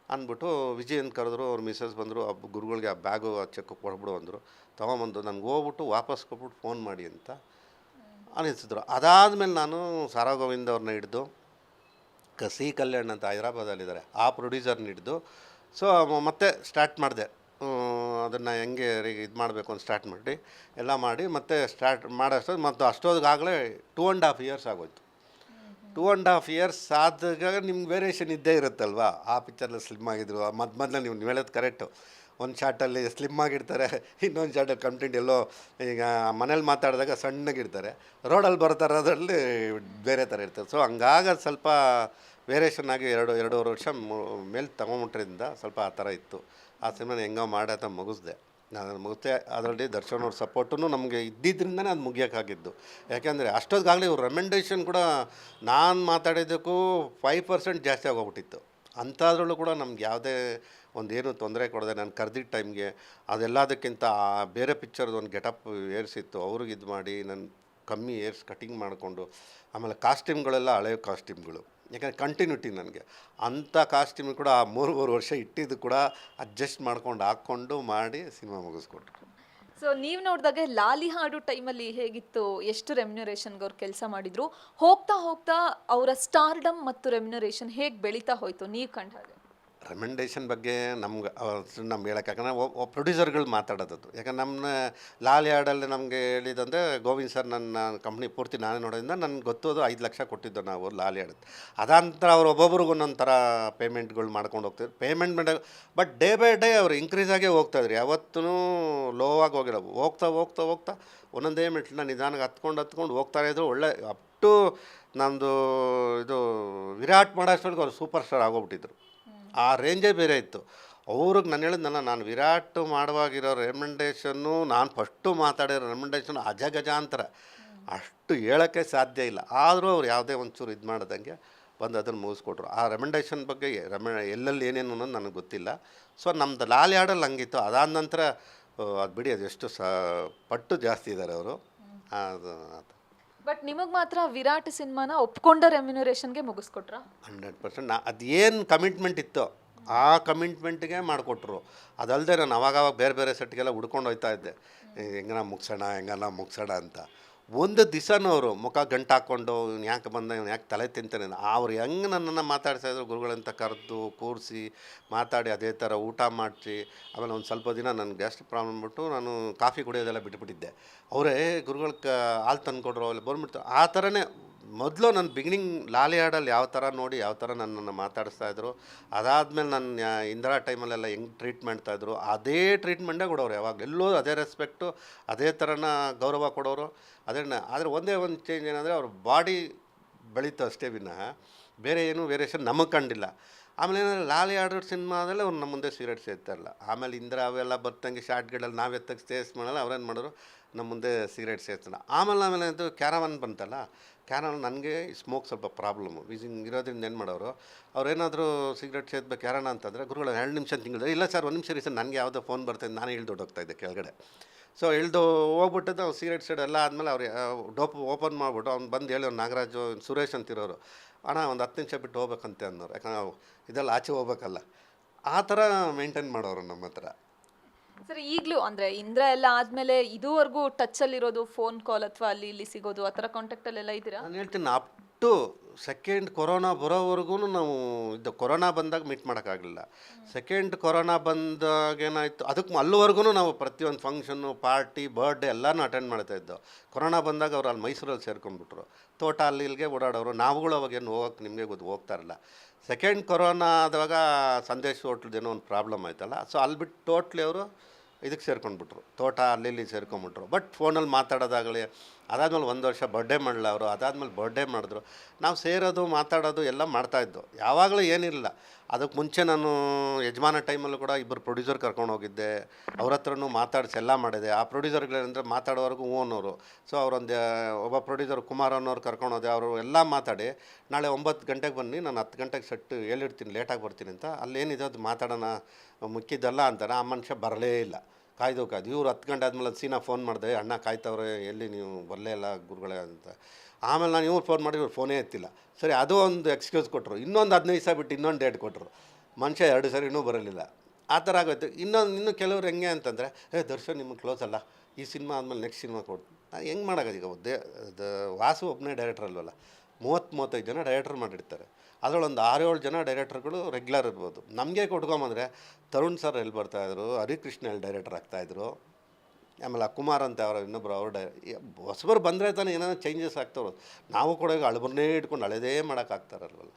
Speaker 2: ಅಂದ್ಬಿಟ್ಟು ವಿಜಯ್ ಅಂತ ಕರೆದ್ರು. ಅವ್ರ ಮಿಸ್ಸಸ್ ಬಂದರು, ಗುರುಗಳಿಗೆ ಆ ಬ್ಯಾಗು ಆ ಚೆಕ್ ಕೊಡ್ಬಿಡು ಅಂದರು. ತೊಗೊಂಬಂದು ನನಗೆ ಹೋಗ್ಬಿಟ್ಟು ವಾಪಸ್ ಕೊಟ್ಬಿಟ್ಟು ಫೋನ್ ಮಾಡಿ ಅಂತ ಅನಿಸಿದ್ರು. ಅದಾದಮೇಲೆ ನಾನು ಸಾರಾ ಗೋವಿಂದ ಅವ್ರನ್ನ ಹಿಡಿದು ಸಿ ಕಲ್ಯಾಣ್ ಅಂತ ಹೈದರಾಬಾದಲ್ಲಿದ್ದಾರೆ, ಆ ಪ್ರೊಡ್ಯೂಸರ್ನ ಹಿಡಿದು ಸೊ ಮತ್ತೆ ಸ್ಟಾರ್ಟ್ ಮಾಡಿದೆ. ಅದನ್ನು ಹೆಂಗೆ ಇದು ಮಾಡಬೇಕು ಅಂತ ಸ್ಟಾರ್ಟ್ ಮಾಡಿ ಎಲ್ಲ ಮಾಡಿ ಮತ್ತೆ ಸ್ಟಾರ್ಟ್ ಮಾಡೋಷ್ಟು ಮತ್ತು ಅಷ್ಟೊತ್ತಿಗಾಗಲೇ 2.5 ಇಯರ್ಸ್ ಆಗೋಯ್ತು. 2.5 ಇಯರ್ಸ್ ಆದಾಗ ನಿಮ್ಗೆ ವೇರಿಯೇಷನ್ ಇದ್ದೇ ಇರುತ್ತಲ್ವ. ಆ ಪಿಕ್ಚರಲ್ಲಿ ಸ್ಲಿಮ್ ಆಗಿದ್ರು, ಮೊದಲು ನೀವು ಹೇಳೋದು ಕರೆಕ್ಟು. ಒಂದು ಶಾರ್ಟಲ್ಲಿ ಸ್ಲಿಮ್ ಆಗಿರ್ತಾರೆ, ಇನ್ನೊಂದು ಶಾರ್ಟಲ್ಲಿ ಕಂಪ್ಲೀಟ್ ಎಲ್ಲೋ ಈಗ ಮನೇಲಿ ಮಾತಾಡಿದಾಗ ಸಣ್ಣಗಿರ್ತಾರೆ, ರೋಡಲ್ಲಿ ಬರ್ತಾರೋದ್ರಲ್ಲಿ ಬೇರೆ ಥರ ಇರ್ತಾರೆ. ಸೊ ಹಂಗಾಗಿ ಸ್ವಲ್ಪ ವೇರಿಯೇಷನ್ ಆಗಿ 2.5 ವರ್ಷ ಮೇಲೆ ತೊಗೊಂಬಿಟ್ರಿಂದ ಸ್ವಲ್ಪ ಆ ಥರ ಇತ್ತು. ಆ ಸಿನಿಮಾನ ಹೆಂಗೋ ಮಾಡಾತ ಮುಗಿಸ್ದೆ. ನಾನು ಮುಗಿಸ್ದೆ. ಅದರಲ್ಲಿ ದರ್ಶನ್ ಅವ್ರ ಸಪೋರ್ಟೂ ನಮಗೆ ಇದ್ದಿದ್ದರಿಂದನೇ ಅದು ಮುಗಿಯೋಕ್ಕಾಗಿದ್ದು. ಯಾಕೆಂದರೆ ಅಷ್ಟೊತ್ತಿಗಾಗಲೇ ಇವ್ರ ರೆಮೆಂಡೇಷನ್ ಕೂಡ ನಾನು ಮಾತಾಡಿದ್ದಕ್ಕೂ 5% ಜಾಸ್ತಿ ಆಗೋಗ್ಬಿಟ್ಟಿತ್ತು. ಅಂಥದ್ರಲ್ಲೂ ಕೂಡ ನಮ್ಗೆ ಯಾವುದೇ ಒಂದೇನು ತೊಂದರೆ ಕೊಡದೆ ನಾನು ಕರೆದಿದ್ದ ಟೈಮ್ಗೆ ಅದೆಲ್ಲದಕ್ಕಿಂತ ಬೇರೆ ಪಿಕ್ಚರ್ದು ಒಂದು ಗೆಟಪ್ ಏರ್ಸಿತ್ತು, ಅವ್ರಿಗೆ ಇದು ಮಾಡಿ ನಾನು ಕಮ್ಮಿ ಏರ್ಸ್ ಕಟಿಂಗ್ ಮಾಡಿಕೊಂಡು, ಆಮೇಲೆ ಕಾಸ್ಟ್ಯೂಮ್ಗಳೆಲ್ಲ ಹಳೆಯ ಕಾಸ್ಟ್ಯೂಮ್ಗಳು, ಯಾಕಂದರೆ ಕಂಟಿನ್ಯೂಟಿ ನನಗೆ ಅಂಥ ಕಾಸ್ಟ್ಯೂಮ್ ಕೂಡ 3.5 ವರ್ಷ ಇಟ್ಟಿದ್ದು ಕೂಡ ಅಡ್ಜಸ್ಟ್ ಮಾಡ್ಕೊಂಡು ಹಾಕ್ಕೊಂಡು ಮಾಡಿ ಸಿನಿಮಾ ಮುಗಿಸ್ಕೊಟ್ರು.
Speaker 1: ಸೊ ನೀವು ನೋಡಿದಾಗೆ ಲಾಲಿ ಹಾಡು ಟೈಮಲ್ಲಿ ಹೇಗಿತ್ತು, ಎಷ್ಟು ರೆಮ್ಯುನರೇಷನ್ಗೆ ಅವ್ರು ಕೆಲಸ ಮಾಡಿದ್ರು, ಹೋಗ್ತಾ ಹೋಗ್ತಾ ಅವರ ಸ್ಟಾರ್ಡಮ್ ಮತ್ತು ರೆಮ್ಯುನರೇಷನ್ ಹೇಗೆ ಬೆಳೀತಾ ಹೋಯ್ತು ನೀವು ಕಂಡ ಹಾಗೆ?
Speaker 2: ರೆಕಮೆಂಡೇಷನ್ ಬಗ್ಗೆ ನಮ್ಗೆ ನಮ್ಗೆ ಹೇಳೋಕೆ ಯಾಕಂದರೆ ಪ್ರೊಡ್ಯೂಸರ್ಗಳು ಮಾತಾಡೋದು. ಯಾಕಂದ್ರೆ ನಮ್ಮ ಲಾಲ್ ಯಾರ್ಡಲ್ಲಿ ನಮಗೆ ಹೇಳಿದಂದರೆ ಗೋವಿಂದ್ ಸರ್ ನನ್ನ ಕಂಪ್ನಿ ಪೂರ್ತಿ ನಾನೇ ನೋಡೋದ್ರಿಂದ ನನಗೆ ಗೊತ್ತು ಅದು 5 ಲಕ್ಷ ಕೊಟ್ಟಿದ್ದು ನಾವು ಲಾಲ್ ಯಾರ್ಡ್. ಅದಾನಂತರ ಅವ್ರು ಒಬ್ಬೊಬ್ರಿಗೂ ಒಂದೊಂದು ಥರ ಪೇಮೆಂಟ್ಗಳು ಮಾಡ್ಕೊಂಡು ಹೋಗ್ತಿದ್ರು. ಪೇಮೆಂಟ್ ಮಾಡ ಬಟ್ ಡೇ ಬೈ ಡೇ ಅವ್ರು ಇಂಕ್ರೀಸ್ ಆಗೇ ಹೋಗ್ತಾಯಿದ್ರು, ಯಾವತ್ತೂ ಲೋ ಆಗಿ ಹೋಗಿರೋ. ಹೋಗ್ತಾ ಹೋಗ್ತಾ ಹೋಗ್ತಾ ಒಂದೊಂದೇ ಮೆಟ್ಲನ್ನ ನಿಧಾನಕ್ಕೆ ಹತ್ಕೊಂಡು ಹೋಗ್ತಾನೆ ಇದ್ರು. ಒಳ್ಳೆ ಅಪ್ ಟು ನಮ್ಮದು ಇದು ವಿರಾಟ್ ಮಾಡೋಷ್ಟೊಳಗೆ ಅವ್ರು ಸೂಪರ್ ಸ್ಟಾರ್ ಆಗೋಗ್ಬಿಟ್ಟಿದ್ರು. ಆ ರೇಂಜೇ ಬೇರೆ ಇತ್ತು. ಅವ್ರಿಗೆ ನಾನು ಹೇಳಿದ್ನಲ್ಲ, ನಾನು ವಿರಾಟ್ ಮಾಡುವಾಗಿರೋ ರೆಕಮೆಂಡೇಷನ್ನು, ನಾನು ಫಸ್ಟು ಮಾತಾಡಿರೋ ರೆಕಮೆಂಡೇಷನ್ ಅಜಗಜಾಂತರ, ಅಷ್ಟು ಹೇಳೋಕ್ಕೆ ಸಾಧ್ಯ ಇಲ್ಲ. ಆದರೂ ಅವ್ರು ಯಾವುದೇ ಒಂಚೂರು ಇದು ಮಾಡ್ದಂಗೆ ಬಂದು ಅದನ್ನು ಮುಗಿಸ್ಕೊಟ್ರು. ಆ ರೆಕಮೆಂಡೇಷನ್ ಬಗ್ಗೆ ಎಲ್ಲೆಲ್ಲಿ ಏನೇನು ಅನ್ನೋದು ನನಗೆ ಗೊತ್ತಿಲ್ಲ. ಸೊ ನಮ್ಮದು ಲಾಲ್ ಯಾರ್ಡಲ್ಲಿ ಹಂಗಿತ್ತು. ಅದಾದ ನಂತರ ಅದು ಬಿಡಿ, ಅದು ಎಷ್ಟು ಪಟ್ಟು ಜಾಸ್ತಿ ಇದ್ದಾರೆ ಅವರು. ಅದು
Speaker 1: ಬಟ್ ನಿಮಗೆ ಮಾತ್ರ ವಿರಾಟ್ ಸಿನಿಮಾನ ಒಪ್ಕೊಂಡ ರೆಮ್ಯುನರೇಷನ್ಗೆ ಮುಗಿಸ್ಕೊಟ್ರಾ?
Speaker 2: 100% ಅದು ಏನು ಕಮಿಟ್ಮೆಂಟ್ ಇತ್ತು ಆ ಕಮಿಟ್ಮೆಂಟ್ಗೆ ಮಾಡಿಕೊಟ್ರು. ಅದಲ್ಲದೆ ನಾನು ಅವಾಗವಾಗ ಬೇರೆ ಬೇರೆ ಸೆಟ್ಗೆಲ್ಲ ಹುಡ್ಕೊಂಡು ಹೋಗ್ತಾ ಇದ್ದೆ, ಹೆಂಗನ ಮುಗಿಸೋಣ ಅಂತ. ಒಂದು ದಿವಸನೂ ಅವರು ಮುಖ ಗಂಟು ಹಾಕ್ಕೊಂಡು ಇವ್ನು ಯಾಕೆ ಬಂದ, ಇವ್ನು ಯಾಕೆ ತಲೆ ತಿಂತಾನೆ, ಅವ್ರು ಹೆಂಗೆ ನನ್ನನ್ನು ಮಾತಾಡ್ತಾಯಿದ್ರು ಗುರುಗಳಂತ ಕರೆದು ಕೂರಿಸಿ ಮಾತಾಡಿ ಅದೇ ಥರ ಊಟ ಮಾಡಿಸಿ. ಆಮೇಲೆ ಒಂದು ಸ್ವಲ್ಪ ದಿನ ನನಗೆ ಗ್ಯಾಸ್ಟ್ರಿಕ್ ಪ್ರಾಬ್ಲಮ್ ಬಿಟ್ಟು ನಾನು ಕಾಫಿ ಕುಡಿಯೋದೆಲ್ಲ ಬಿಟ್ಬಿಟ್ಟಿದ್ದೆ. ಅವರೇ ಗುರುಗಳ ಹಾಲು ತಂದುಕೊಡ್ರು, ಅಲ್ಲಿ ಬಂದ್ಬಿಡ್ತು. ಆ ಥರನೇ ಮೊದಲು ನನ್ನ ಬಿಗಿನಿಂಗ್ ಲಾಲಿ ಹಾಡಲ್ಲಿ ಯಾವ ಥರ ನೋಡಿ ಯಾವ ಥರ ನನ್ನನ್ನು ಮಾತಾಡಿಸ್ತಾಯಿದ್ರು. ಅದಾದಮೇಲೆ ನನ್ನ ಇಂದಿರಾ ಟೈಮಲ್ಲೆಲ್ಲ ಹೆಂಗೆ ಟ್ರೀಟ್ ಮಾಡ್ತಾಯಿದ್ರು ಅದೇ ಟ್ರೀಟ್ಮೆಂಟೇ ಕೊಡೋರು. ಯಾವಾಗ ಎಲ್ಲೋ ಅದೇ ರೆಸ್ಪೆಕ್ಟು, ಅದೇ ಥರನ ಗೌರವ ಕೊಡೋರು. ಆದರೆ ಒಂದೇ ಒಂದು ಚೇಂಜ್ ಏನಂದರೆ ಅವ್ರ ಬಾಡಿ ಬೆಳೀತು ಅಷ್ಟೇ ವಿನಃ ಬೇರೆ ಏನೂ ವೇರಿಯೇಷನ್ ನಮಗೆ ಕಂಡಿಲ್ಲ. ಆಮೇಲೆ ಏನಂದರೆ ಲಾಲಿ ಹಾಡು ಸಿನಿಮಾದಲ್ಲೇ ಅವ್ರು ನಮ್ಮ ಮುಂದೆ ಸಿಗರೇಟ್ ಸೇರ್ತಾಯಿರಲ್ಲ. ಆಮೇಲೆ ಇಂದಿರಾ ಅವೆಲ್ಲ ಬರ್ತಂಗೆ ಶಾರ್ಟ್ಗಳಲ್ಲಿ ನಾವೇ ತೆಗ್ದು ಸ್ಟೇಸ್ ಮಾಡಲ್ಲ, ಅವ್ರೇನು ಮಾಡೋರು ನಮ್ಮ ಮುಂದೆ ಸಿಗರೇಟ್ ಸೇರ್ತಾನೆ. ಆಮೇಲೆ ಅದು ಕ್ಯಾರವನ್ ಬಂತಲ್ಲ, ಕ್ಯಾರವನ್ ನನಗೆ ಸ್ಮೋಕ್ ಸ್ವಲ್ಪ ಪ್ರಾಬ್ಲಮ್ಮು ವೀಸಿಂಗ್ ಇರೋದ್ರಿಂದ ಏನು ಮಾಡೋರು, ಅವ್ರೇನಾದರೂ ಸಿಗರೇಟ್ ಸೇದ್ಬೇಕು ಯಾರಣ ಅಂತಂದರೆ ಗುರುಗಳು 2 ನಿಮಿಷ ತಿಂಗಳು, ಇಲ್ಲ ಸರ್ 1 ನಿಮಿಷ ರೀ ಸರ್, ನನಗೆ ಯಾವುದೋ ಫೋನ್ ಬರ್ತಾಯಿದ್ದು, ನಾನು ಇಳ್ದು ಹೋಗ್ತಾಯಿದ್ದೆ ಕೆಳಗಡೆ. ಸೊ ಇಳ್ದು ಹೋಗ್ಬಿಟ್ಟದ್ದು ಅವ್ನು ಸಿಗರೇಟ್ ಸೈಡ್ ಎಲ್ಲ ಆದಮೇಲೆ ಅವ್ರು ಡೋಪ್ ಓಪನ್ ಮಾಡಿಬಿಟ್ಟು ಅವ್ನು ಬಂದು ಹೇಳಿ, ಅವ್ನು ನಾಗರಾಜು ಸುರೇಶ್ ಅಂತಿರೋರು, ಅಣ್ಣ ಒಂದು 10 ನಿಮಿಷ ಬಿಟ್ಟು ಹೋಗ್ಬೇಕಂತೆ ಅನ್ನೋರು. ಯಾಕಂದ್ರೆ ನಾವು ಇದೆಲ್ಲ ಆಚೆ ಹೋಗ್ಬೇಕಲ್ಲ, ಆ ಥರ ಮೇಂಟೈನ್ ಮಾಡೋರು ನಮ್ಮ ಹತ್ರ.
Speaker 1: ಸರ್ ಈಗಲೂ ಅಂದರೆ ಇಂದ್ರ ಎಲ್ಲ ಆದಮೇಲೆ ಇದುವರೆಗೂ ಟಚ್ಚಲ್ಲಿರೋದು ಫೋನ್ ಕಾಲ್ ಅಥವಾ ಅಲ್ಲಿ ಇಲ್ಲಿ ಸಿಗೋದು ಆ ಥರ ಕಾಂಟ್ಯಾಕ್ಟಲ್ಲೆಲ್ಲ ಇದ್ದೀರಾ?
Speaker 2: ನಾನು ಹೇಳ್ತೀನಿ ಅಪ್ ಟು ಸೆಕೆಂಡ್ ಕೊರೋನಾ ಬರೋವರೆಗೂ ನಾವು ಇದು ಕೊರೋನಾ ಬಂದಾಗ ಮೀಟ್ ಮಾಡೋಕ್ಕಾಗಲಿಲ್ಲ. ಸೆಕೆಂಡ್ ಕೊರೋನಾ ಬಂದಾಗ ಏನಾಯಿತು, ಅದಕ್ಕೆ ಅಲ್ಲಿವರೆಗೂ ನಾವು ಪ್ರತಿಯೊಂದು ಫಂಕ್ಷನ್ನು ಪಾರ್ಟಿ ಬರ್ಡೇ ಎಲ್ಲನೂ ಅಟೆಂಡ್ ಮಾಡ್ತಾಯಿದ್ದೋ. ಕೊರೋನಾ ಬಂದಾಗ ಅವ್ರು ಅಲ್ಲಿ ಮೈಸೂರಲ್ಲಿ ಸೇರ್ಕೊಂಡ್ಬಿಟ್ರು, ತೋಟ ಅಲ್ಲಿ ಇಲ್ಲಿಗೆ ಓಡಾಡೋರು. ನಾವುಗಳು ಅವಾಗೇನು ಹೋಗೋಕ್ಕೆ ನಿಮಗೆ ಹೋಗ್ತಾ ಇರಲಿಲ್ಲ. ಸೆಕೆಂಡ್ ಕೊರೋನಾ ಆದಾಗ ಸಂದೇಶ್ ಹೋಟ್ಲದೇನೋ ಒಂದು ಪ್ರಾಬ್ಲಮ್ ಆಯ್ತಲ್ಲ, ಸೊ ಅಲ್ಲಿ ಬಿಟ್ಟು ಟೋಟ್ಲಿ ಅವರು ಇದಕ್ಕೆ ಸೇರ್ಕೊಂಡ್ಬಿಟ್ರು, ತೋಟ ಅಲ್ಲಿ ಸೇರ್ಕೊಂಡ್ಬಿಟ್ರು. ಬಟ್ ಫೋನಲ್ಲಿ ಮಾತಾಡೋದಾಗಲಿ, ಅದಾದಮೇಲೆ 1 ವರ್ಷ ಬರ್ಡೇ ಮಾಡಲ್ಲ ಅವರು, ಅದಾದಮೇಲೆ ಬರ್ಡೇ ಮಾಡಿದ್ರು. ನಾವು ಸೇರೋದು ಮಾತಾಡೋದು ಎಲ್ಲ ಮಾಡ್ತಾಯಿದ್ದು, ಯಾವಾಗಲೂ ಏನಿರಲಿಲ್ಲ. ಅದಕ್ಕೆ ಮುಂಚೆ ನಾನು ಯಜಮಾನ ಟೈಮಲ್ಲೂ ಕೂಡ 2 ಪ್ರೊಡ್ಯೂಸರ್ ಕರ್ಕೊಂಡು ಹೋಗಿದ್ದೆ, ಅವ್ರ ಹತ್ರನೂ ಮಾತಾಡಿಸಿ ಎಲ್ಲ ಮಾಡಿದೆ. ಆ ಪ್ರೊಡ್ಯೂಸರ್ಗಳೇನೆಂದರೆ ಮಾತಾಡೋವರೆಗೂ ಅನ್ನೋರು. ಸೊ ಅವರೊಂದು ಒಬ್ಬ ಪ್ರೊಡ್ಯೂಸರ್ ಕುಮಾರ್ ಅನ್ನೋರು ಕರ್ಕೊಂಡು ಹೋದೆ. ಅವರು ಎಲ್ಲ ಮಾತಾಡಿ ನಾಳೆ 9 ಗಂಟೆಗೆ ಬನ್ನಿ, ನಾನು 10 ಗಂಟೆಗೆ ಸೆಟ್ ಹೇಳಿರ್ತೀನಿ, ಲೇಟಾಗಿ ಬರ್ತೀನಿ ಅಂತ. ಅಲ್ಲೇನಿದೆ ಅದು ಮಾತಾಡೋಣ ಮುಕ್ಕಿದ್ದಲ್ಲ ಅಂತಾನೆ. ಆ ಮನುಷ್ಯ ಬರಲೇ ಇಲ್ಲ, ಕಾಯ್ದು ಇವ್ರು 10 ಗಂಟೆ ಆದಮೇಲೆ ಅದು ಸೀನಾ ಫೋನ್ ಮಾಡಿದೆ, ಅಣ್ಣ ಕಾಯ್ತವ್ರೆ, ಎಲ್ಲಿ ನೀವು ಬರಲೇ ಇಲ್ಲ ಗುರುಗಳೇ ಅಂತ. ಆಮೇಲೆ ನಾನು ಇವ್ರು ಫೋನ್ ಮಾಡಿ ಇವ್ರು ಫೋನೇ ಎತ್ತಿಲ್ಲ. ಸರಿ, ಅದು ಒಂದು ಎಕ್ಸ್ಕ್ಯೂಸ್ ಕೊಟ್ಟರು. ಇನ್ನೊಂದು 15 ದಿವಸ ಬಿಟ್ಟು ಇನ್ನೊಂದು ಡೇಟ್ ಕೊಟ್ಟರು. ಮನುಷ್ಯ 2 ಸರಿ ಇನ್ನೂ ಬರಲಿಲ್ಲ. ಆ ಥರ ಆಗೋಯ್ತು. ಇನ್ನು ಕೆಲವ್ರು ಹೆಂಗೆ ಅಂತಂದರೆ, ದರ್ಶನ್ ನಿಮಗೆ ಕ್ಲೋಸ್ ಅಲ್ಲ, ಈ ಸಿನಿಮಾ ಆದಮೇಲೆ ನೆಕ್ಸ್ಟ್ ಸಿನಿಮಾ ಕೊಟ್ಟು ನಾನು ಹೆಂಗೆ ಮಾಡೋದು. ಈಗ ವಾಸು ಒಬ್ಬನೇ ಡೈರೆಕ್ಟರ್ ಅಲ್ವಲ್ಲ, 30-35 ಜನ ಡೈರೆಕ್ಟರ್ ಮಾಡಿರ್ತಾರೆ. ಅದರಲ್ಲೊಂದು 6-7 ಜನ ಡೈರೆಕ್ಟರ್ಗಳು ರೆಗ್ಯುಲರ್ ಇರ್ಬೋದು. ನಮಗೆ ಕೊಟ್ಕೊಂಬಂದರೆ ತರುಣ್ ಸರ್ ಎಲ್ಲಿ ಬರ್ತಾಯಿದ್ರು, ಹರಿಕೃಷ್ಣ ಎಲ್ಲಿ ಡೈರೆಕ್ಟರ್ ಆಗ್ತಾಯಿದ್ರು, ಆಮೇಲೆ ಕುಮಾರ್ ಅಂತ ಅವರು ಇನ್ನೊಬ್ಬರು ಅವರು ಹೊಸಬರು ಬಂದರೆ ತಾನೇ ಏನಾದ್ರು ಚೇಂಜಸ್ ಆಗ್ತಾರೋ. ನಾವು ಕೂಡ ಈಗ ಹಳಬರನ್ನೇ ಇಟ್ಕೊಂಡು ಹಳೆದೇ ಮಾಡೋಕ್ಕಾಗ್ತಾರಲ್ವಲ್ಲ.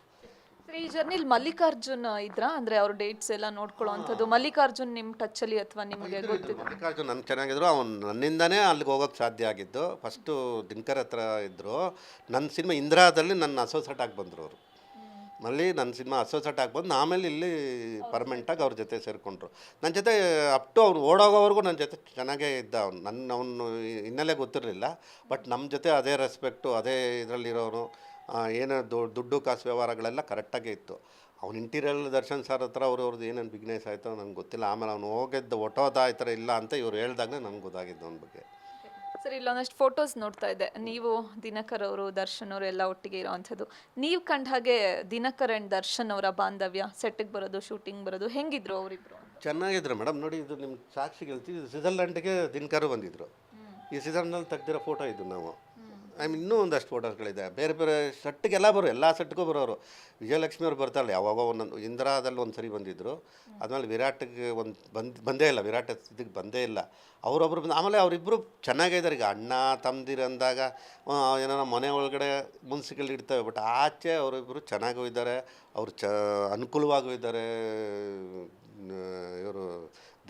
Speaker 1: ಸರ್ ಈ ಜರ್ನಿಲಿ ಮಲ್ಲಿಕಾರ್ಜುನ್ ಇದ್ರಾ, ಅಂದರೆ ಅವ್ರ ಡೇಟ್ಸ್ ಎಲ್ಲ ನೋಡ್ಕೊಳ್ಳೋ ಅಂಥದ್ದು? ಮಲ್ಲಿಕಾರ್ಜುನ್ ನಿಮ್ಮ ಟಚ್ಚಲ್ಲಿ ಅಥವಾ ನಿಮಗೆ ಗೊತ್ತಿದೆ?
Speaker 2: ಮಲ್ಲಿಕಾರ್ಜುನ್ ನನಗೆ ಚೆನ್ನಾಗಿದ್ರು. ಅವ್ನು ನನ್ನಿಂದನೇ ಅಲ್ಲಿಗೆ ಹೋಗೋಕ್ಕೆ ಸಾಧ್ಯ ಆಗಿದ್ದು. ಫಸ್ಟು ದಿನಕರ್ ಹತ್ರ ಇದ್ದರು. ನನ್ನ ಸಿನಿಮಾ ಇಂದಿರಾದಲ್ಲಿ ನನ್ನ ಅಸೋಸಿಯೇಟ್ ಆಗಿ ಬಂದರು ಅವರು. ನನ್ನ ಸಿನಿಮಾ ಅಸೋಸಿಯೇಟ್ ಆಗಿ ಬಂದು ಆಮೇಲೆ ಇಲ್ಲಿ ಪರ್ಮನೆಂಟಾಗಿ ಅವ್ರ ಜೊತೆ ಸೇರಿಕೊಂಡ್ರು. ನನ್ನ ಜೊತೆ ಅಪ್ ಟು ಅವ್ರು ಓಡೋಗೋವರೆಗೂ ನನ್ನ ಜೊತೆ ಚೆನ್ನಾಗೇ ಇದ್ದ. ಅವನು ಹಿನ್ನೆಲೆ ಗೊತ್ತಿರಲಿಲ್ಲ, ಬಟ್ ನಮ್ಮ ಜೊತೆ ಅದೇ ರೆಸ್ಪೆಕ್ಟು, ಅದೇ ಇದರಲ್ಲಿರೋನು. ಏನು ದುಡ್ಡು ಕಾಸು ವ್ಯವಹಾರಗಳೆಲ್ಲ ಕರೆಕ್ಟಾಗೇ ಇತ್ತು. ಅವ್ನು ಇಂಟೀರಿಯಲ್ ದರ್ಶನ್ ಸರ್ ಹತ್ರ ಅವ್ರದ್ದು ಏನೇನು ಬಿಗ್ನೆಸ್ ಆಯಿತೋ ನನಗೆ ಗೊತ್ತಿಲ್ಲ. ಆಮೇಲೆ ಅವ್ನು ಹೋಗಿದ್ದು ಒಟ್ಟೋದ ಈ ಥರ ಇಲ್ಲ ಅಂತ ಇವ್ರು ಹೇಳ್ದಾಗಲೇ ನನಗೆ ಗೊತ್ತಾಗಿದ್ದು ಅವನ ಬಗ್ಗೆ.
Speaker 1: ಸರ್ ಇಲ್ಲೊಂದಷ್ಟು ಫೋಟೋಸ್ ನೋಡ್ತಾ ಇದ್ದೆ, ನೀವು ದಿನಕರ್ ಅವರು ದರ್ಶನ್ ಅವರು ಎಲ್ಲ ಒಟ್ಟಿಗೆ ಇರೋವಂಥದ್ದು. ನೀವು ಕಂಡ ಹಾಗೆ ದಿನಕರ್ ಆ್ಯಂಡ್ ದರ್ಶನ್ ಅವರ ಬಾಂಧವ್ಯ, ಸೆಟ್ಟಿಗೆ ಬರೋದು, ಶೂಟಿಂಗ್ ಬರೋದು, ಹೆಂಗಿದ್ರು ಅವರಿಬ್ರು?
Speaker 2: ಚೆನ್ನಾಗಿದ್ರು ಮೇಡಮ್. ನೋಡಿ, ಇದು ನಿಮ್ಗೆ ಸಾಕ್ಷಿ ಹೇಳ್ತೀವಿ, ಸ್ವಿಟ್ಜರ್ಲ್ಯಾಂಡ್ಗೆ ದಿನಕರು ಬಂದಿದ್ದರು. ಈ ಸ್ವಿಟ್ಜರ್ಲ್ಯಾಂಡ್ನಲ್ಲಿ ತೆಗ್ದಿರೋ ಫೋಟೋ ಇದು ನಾವು. ಇನ್ನೂ ಒಂದಷ್ಟು ಫೋಟೋಸ್ಗಳಿದೆ, ಬೇರೆ ಬೇರೆ ಸೆಟ್ಗೆಲ್ಲ ಬರೋ, ಎಲ್ಲ ಸೆಟ್ಗೂ ಬರೋರು. ವಿಜಯಲಕ್ಷ್ಮಿ ಅವ್ರು ಬರ್ತಾಳೆ, ಯಾವಾಗ ಒಂದೊಂದು ಇಂದ್ರಾದಲ್ಲಿ ಒಂದು ಸರಿ ಬಂದಿದ್ದರು. ಆದಮೇಲೆ ವಿರಾಟ್ಗೆ ಬಂದೇ ಇಲ್ಲ, ವಿರಾಟ್ ಇದಕ್ಕೆ ಬಂದೇ ಇಲ್ಲ. ಅವರೊಬ್ಬರು ಬಂದು ಆಮೇಲೆ ಅವರಿಬ್ಬರು ಚೆನ್ನಾಗೇ ಇದ್ದಾರೆ. ಈಗ ಅಣ್ಣ ತಮ್ಮದಿರು ಅಂದಾಗ ಏನಾರ ಮನೆ ಒಳಗಡೆ ಮುನ್ಸಿಗಳು ಇಡ್ತವೆ, ಬಟ್ ಆಚೆ ಅವರಿಬ್ಬರು ಚೆನ್ನಾಗೂ ಇದ್ದಾರೆ, ಅವರು ಅನುಕೂಲವಾಗೂ ಇದ್ದಾರೆ. ಇವರು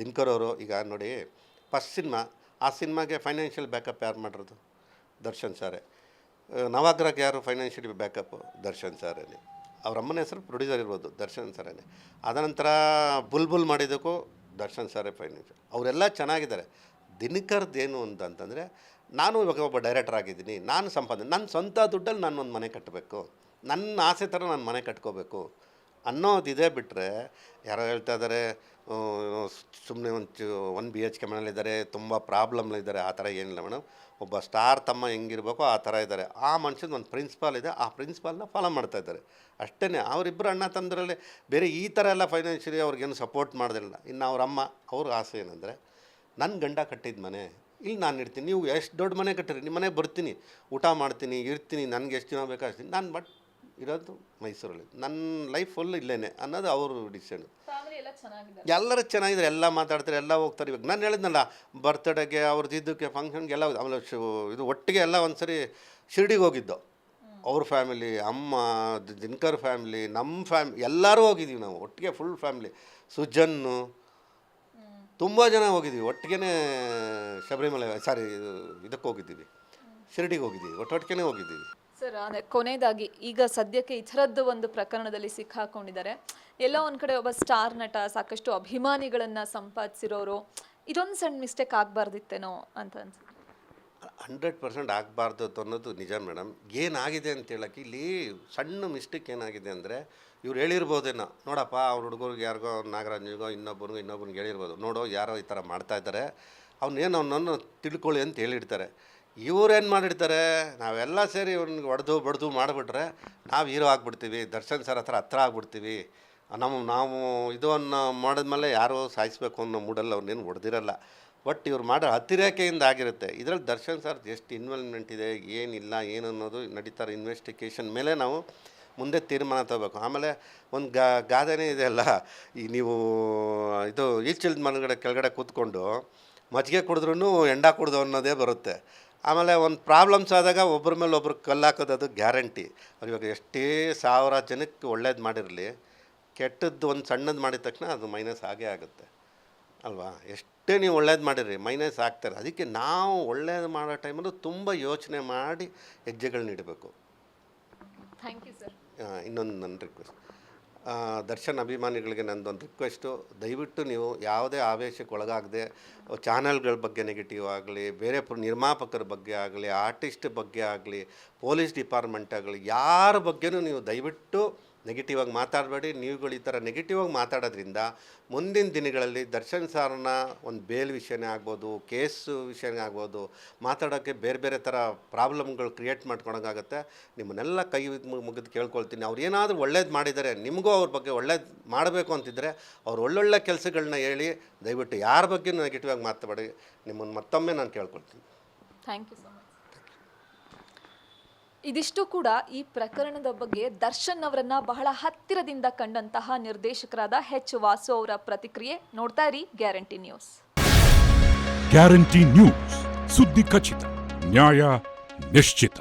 Speaker 2: ದಿನಕರ್ ಅವರು ಈಗ ನೋಡಿ, ಫಸ್ಟ್ ಸಿನಿಮಾ, ಆ ಸಿನಿಮಾಗೆ ಫೈನಾನ್ಷಿಯಲ್ ಬ್ಯಾಕಪ್ ಯಾರು ಮಾಡಿರೋದು? ದರ್ಶನ್ ಸಾರೇ. ನವಾಗ್ರಹಕ್ಕೆ ಯಾರು ಫೈನಾನ್ಷಿಯಲ್ ಬ್ಯಾಕಪ್ಪು? ದರ್ಶನ್ ಸಾರೇ. ಅವ್ರ ಅಮ್ಮನ ಹೆಸರು ಪ್ರೊಡ್ಯೂಸರ್ ಇರ್ಬೋದು, ದರ್ಶನ್ ಸಾರೇ. ಅದನಂತರ ಬುಲ್ಬುಲ್ ಮಾಡಿದ್ದಕ್ಕೂ ದರ್ಶನ್ ಸಾರೇ ಫೈನಾನ್ಷಿಯಲ್. ಅವರೆಲ್ಲ ಚೆನ್ನಾಗಿದ್ದಾರೆ. ದಿನಕರ್ದೇನು ಅಂತಂದರೆ, ನಾನು ಇವಾಗ ಒಬ್ಬ ಡೈರೆಕ್ಟರ್ ಆಗಿದ್ದೀನಿ, ನಾನು ಸಂಪಾದನೆ, ನನ್ನ ಸ್ವಂತ ದುಡ್ಡಲ್ಲಿ ನಾನು ಒಂದು ಮನೆ ಕಟ್ಟಬೇಕು, ನನ್ನ ಆಸೆ ಥರ ನಾನು ಮನೆ ಕಟ್ಕೋಬೇಕು ಅನ್ನೋದಿದೆ. ಬಿಟ್ಟರೆ ಯಾರೋ ಹೇಳ್ತಾ ಇದ್ದಾರೆ ಸುಮ್ಮನೆ ಒಂದು BHK ಮನೇಲಿದ್ದಾರೆ, ತುಂಬ ಪ್ರಾಬ್ಲಮ್ಲಿದ್ದಾರೆ. ಆ ಥರ ಏನಿಲ್ಲ ಮೇಡಮ್. ಒಬ್ಬ ಸ್ಟಾರ್ ತಮ್ಮ ಹೆಂಗಿರ್ಬೇಕೋ ಆ ಥರ ಇದ್ದಾರೆ. ಆ ಮನುಷ್ಯನ ಒಂದು ಪ್ರಿನ್ಸಿಪಾಲ್ ಇದೆ, ಆ ಪ್ರಿನ್ಸಿಪಾಲ್ನ ಫಾಲೋ ಮಾಡ್ತಾ ಇದ್ದಾರೆ ಅಷ್ಟೇ. ಅವರಿಬ್ಬರು ಅಣ್ಣ ತಮ್ಮದರಲ್ಲಿ ಬೇರೆ ಈ ಥರ ಎಲ್ಲ ಫೈನಾನ್ಷಿಯಲಿ ಅವ್ರಿಗೇನು ಸಪೋರ್ಟ್ ಮಾಡೋದಿಲ್ಲ. ಇನ್ನು ಅವ್ರ ಅಮ್ಮ, ಅವ್ರ ಆಸೆ ಏನಂದರೆ, ನನ್ನ ಗಂಡ ಕಟ್ಟಿದ ಮನೆ ಇಲ್ಲಿ ನಾನು ಇರ್ತೀನಿ, ನೀವು ಎಷ್ಟು ದೊಡ್ಡ ಮನೆ ಕಟ್ಟಿರಿ, ನಿಮ್ಮ ಮನೆಗೆ ಬರ್ತೀನಿ, ಊಟ ಮಾಡ್ತೀನಿ, ಇರ್ತೀನಿ, ನನಗೆ ಎಷ್ಟು ದಿನ ಬೇಕು ಅಷ್ಟು ನಾನು ಬಟ್ ಇರೋದು ಮೈಸೂರಲ್ಲಿ, ನನ್ನ ಲೈಫ್ ಫುಲ್ ಇಲ್ಲೇ ಅನ್ನೋದು ಅವರು ಡಿಸಿಷನ್. ಎಲ್ಲರೂ ಚೆನ್ನಾಗಿದ್ದಾರೆ, ಎಲ್ಲ ಮಾತಾಡ್ತಾರೆ, ಎಲ್ಲ ಹೋಗ್ತಾರೆ. ಇವಾಗ ನಾನು ಹೇಳಿದ್ನಲ್ಲ, ಬರ್ತ್ಡೇಗೆ ಅವ್ರದ್ದು ಇದಕ್ಕೆ ಫಂಕ್ಷನ್ಗೆಲ್ಲ, ಆಮೇಲೆ ಇದು ಒಟ್ಟಿಗೆ ಎಲ್ಲ ಒಂದು ಸರಿ ಶಿರ್ಡಿಗೆ ಹೋಗಿದ್ದು. ಅವ್ರ ಫ್ಯಾಮಿಲಿ, ಅಮ್ಮ, ದಿನಕರ್ ಫ್ಯಾಮಿಲಿ, ನಮ್ಮ ಎಲ್ಲರೂ ಹೋಗಿದ್ದೀವಿ ನಾವು ಒಟ್ಟಿಗೆ, ಫುಲ್ ಫ್ಯಾಮಿಲಿ. ಸುಜನ್ನು ತುಂಬ ಜನ ಹೋಗಿದ್ದೀವಿ ಒಟ್ಟಿಗೆ. ಶಬರಿಮಲೆ ಇದಕ್ಕೆ ಹೋಗಿದ್ದೀವಿ, ಶಿರ್ಡಿಗೆ ಹೋಗಿದ್ದೀವಿ, ಒಟ್ಟೊಟ್ಟಿಗೆ ಹೋಗಿದ್ದೀವಿ.
Speaker 1: ಸರ್ ಅದೇ ಕೊನೆಯದಾಗಿ, ಈಗ ಸದ್ಯಕ್ಕೆ ಈ ಥರದ್ದು ಒಂದು ಪ್ರಕರಣದಲ್ಲಿ ಸಿಕ್ಕಾಕೊಂಡಿದ್ದಾರೆ. ಎಲ್ಲ ಒಂದು ಕಡೆ ಒಬ್ಬ ಸ್ಟಾರ್ ನಟ, ಸಾಕಷ್ಟು ಅಭಿಮಾನಿಗಳನ್ನು ಸಂಪಾದಿಸಿರೋರು, ಇದೊಂದು ಸಣ್ಣ ಮಿಸ್ಟೇಕ್ ಆಗಬಾರ್ದಿತ್ತೇನೋ ಅಂತ ಅನ್ಸುತ್ತೆ.
Speaker 2: 100% ಆಗಬಾರ್ದು ಅನ್ನೋದು ನಿಜ ಮೇಡಮ್. ಏನಾಗಿದೆ ಅಂತ ಹೇಳೋಕ್ಕೆ ಇಲ್ಲಿ ಸಣ್ಣ ಮಿಸ್ಟೇಕ್ ಏನಾಗಿದೆ ಅಂದರೆ, ಇವ್ರು ಹೇಳಿರ್ಬೋದೇನೋ, ನೋಡಪ್ಪ ಅವ್ರ ಹುಡುಗರಿಗೆ ಯಾರಿಗೋ ನಾಗರಾಜ್ನಿಗೋ ಇನ್ನೊಬ್ಬನಿಗೆ ಹೇಳಿರ್ಬೋದು, ನೋಡೋ ಯಾರೋ ಈ ಥರ ಮಾಡ್ತಾಯಿದ್ದಾರೆ, ಅವನನ್ನು ತಿಳ್ಕೊಳ್ಳಿ ಅಂತ ಹೇಳಿರ್ತಾರೆ. ಇವ್ರೇನು ಮಾಡಿರ್ತಾರೆ, ನಾವೆಲ್ಲ ಸೇರಿ ಇವ್ನಿಗೆ ಹೊಡೆದು ಬಡ್ದು ಮಾಡಿಬಿಟ್ರೆ ನಾವು ಹೀರೋ ಆಗಿಬಿಡ್ತೀವಿ, ದರ್ಶನ್ ಸರ್ ಹತ್ರ ಆಗ್ಬಿಡ್ತೀವಿ. ನಾವು ಇದನ್ನು ಮಾಡಿದ್ಮೇಲೆ ಯಾರೋ ಸಾಯಿಸ್ಬೇಕು ಅನ್ನೋ ಮೂಡಲ್ಲಿ ಅವ್ರನ್ನೇನು ಹೊಡೆದಿರಲ್ಲ. ಬಟ್ ಇವ್ರು ಮಾಡೋ ಅತಿರೇಕೆಯಿಂದ ಆಗಿರುತ್ತೆ. ಇದರಲ್ಲಿ ದರ್ಶನ್ ಸರ್ ಎಷ್ಟು ಇನ್ವಾಲ್ವ್ಮೆಂಟ್ ಇದೆ, ಏನಿಲ್ಲ, ಏನು ಅನ್ನೋದು ನಡೀತಾರೆ. ಇನ್ವೆಸ್ಟಿಗೇಷನ್ ಮೇಲೆ ನಾವು ಮುಂದೆ ತೀರ್ಮಾನ ತಗೋಬೇಕು. ಆಮೇಲೆ ಒಂದು ಗಾದೆನೇ ಇದೆ ಅಲ್ಲ, ಈ ನೀವು ಇದು ಈಚಿಲ್ದ ಮನೆಗಡೆ ಕೆಳಗಡೆ ಕೂತ್ಕೊಂಡು ಮಜ್ಜಿಗೆ ಕುಡಿದ್ರೂ ಎಂಡ ಕುಡ್ದು ಅನ್ನೋದೇ ಬರುತ್ತೆ. ಆಮೇಲೆ ಒಂದು ಪ್ರಾಬ್ಲಮ್ಸ್ ಆದಾಗ ಒಬ್ಬರ ಮೇಲೆ ಒಬ್ರು ಕಲ್ಲು ಹಾಕೋದು, ಅದು ಗ್ಯಾರಂಟಿ. ಇವಾಗ ಎಷ್ಟೇ 1000 ಜನಕ್ಕೆ ಒಳ್ಳೇದು ಮಾಡಿರಲಿ, ಕೆಟ್ಟದ್ದು ಒಂದು ಸಣ್ಣದು ಮಾಡಿದ ತಕ್ಷಣ ಅದು ಮೈನಸ್ ಆಗೇ ಆಗುತ್ತೆ ಅಲ್ವಾ? ಎಷ್ಟೇ ನೀವು ಒಳ್ಳೇದು ಮಾಡಿರಿ, ಮೈನಸ್ ಆಗ್ತಾರೆ. ಅದಕ್ಕೆ ನಾವು ಒಳ್ಳೇದು ಮಾಡೋ ಟೈಮಲ್ಲೂ ತುಂಬ ಯೋಚನೆ ಮಾಡಿ ಹೆಜ್ಜೆಗಳನ್ನ ಇಡಬೇಕು.
Speaker 1: Thank you sir.
Speaker 2: ಇನ್ನೊಂದು ನನ್ನ ರಿಕ್ವೆಸ್ಟ್, ದರ್ಶನ್ ಅಭಿಮಾನಿಗಳಿಗೆ ನಂದೊಂದು ರಿಕ್ವೆಸ್ಟು, ದಯವಿಟ್ಟು ನೀವು ಯಾವುದೇ ಆವೇಶಕ್ಕೆ ಒಳಗಾಗದೆ, ಚಾನಲ್ಗಳ ಬಗ್ಗೆ ನೆಗೆಟಿವ್ ಆಗಲಿ, ಬೇರೆ ನಿರ್ಮಾಪಕರ ಬಗ್ಗೆ ಆಗಲಿ, ಆರ್ಟಿಸ್ಟ್ ಬಗ್ಗೆ ಆಗಲಿ, ಪೊಲೀಸ್ ಡಿಪಾರ್ಟ್ಮೆಂಟ್ ಆಗಲಿ, ಯಾರ ಬಗ್ಗೆನೂ ನೀವು ದಯವಿಟ್ಟು ನೆಗೆಟಿವ್ ಆಗಿ ಮಾತಾಡಬೇಡಿ. ನೀವುಗಳು ಈ ಥರ ನೆಗೆಟಿವ್ ಆಗಿ ಮಾತಾಡೋದ್ರಿಂದ ಮುಂದಿನ ದಿನಗಳಲ್ಲಿ ದರ್ಶನ್ ಸಾರನ್ನ ಒಂದು ಬೇಲ್ ವಿಷಯನೇ ಆಗ್ಬೋದು, ಕೇಸು ವಿಷಯನೇ ಆಗ್ಬೋದು, ಮಾತಾಡೋಕ್ಕೆ ಬೇರೆ ಬೇರೆ ಥರ ಪ್ರಾಬ್ಲಮ್ಗಳು ಕ್ರಿಯೇಟ್ ಮಾಡ್ಕೊಳಂಗಾಗುತ್ತೆ. ನಿಮ್ಮನ್ನೆಲ್ಲ ಕೈ ಮುಗಿದು ಕೇಳ್ಕೊಳ್ತೀನಿ, ಅವ್ರು ಏನಾದರೂ ಒಳ್ಳೇದು ಮಾಡಿದ್ದಾರೆ, ನಿಮಗೂ ಅವ್ರ ಬಗ್ಗೆ ಒಳ್ಳೇದು ಮಾಡಬೇಕು ಅಂತಿದ್ದರೆ ಅವ್ರು ಒಳ್ಳೊಳ್ಳೆ ಕೆಲಸಗಳನ್ನ ಹೇಳಿ, ದಯವಿಟ್ಟು ಯಾರ ಬಗ್ಗೆ ನೆಗೆಟಿವ್ ಆಗಿ ಮಾತಾಡಬೇಡಿ. ನಿಮ್ಮನ್ನು ಮತ್ತೊಮ್ಮೆ ನಾನು ಕೇಳ್ಕೊಳ್ತೀನಿ.
Speaker 1: Thank you so much. ಇದಿಷ್ಟು ಕೂಡ ಈ ಪ್ರಕರಣದ ಬಗ್ಗೆ ದರ್ಶನ್ ಅವರನ್ನ ಬಹಳ ಹತ್ತಿರದಿಂದ ಕಂಡಂತಹ ನಿರ್ದೇಶಕರಾದ ಎಚ್ ವಾಸು ಅವರ ಪ್ರತಿಕ್ರಿಯೆ. ನೋಡ್ತಾ ಇರಿ ಗ್ಯಾರಂಟಿ ನ್ಯೂಸ್.
Speaker 3: ಗ್ಯಾರಂಟಿ ನ್ಯೂಸ್, ಸುದ್ದಿ ಖಚಿತ, ನ್ಯಾಯ ನಿಶ್ಚಿತ.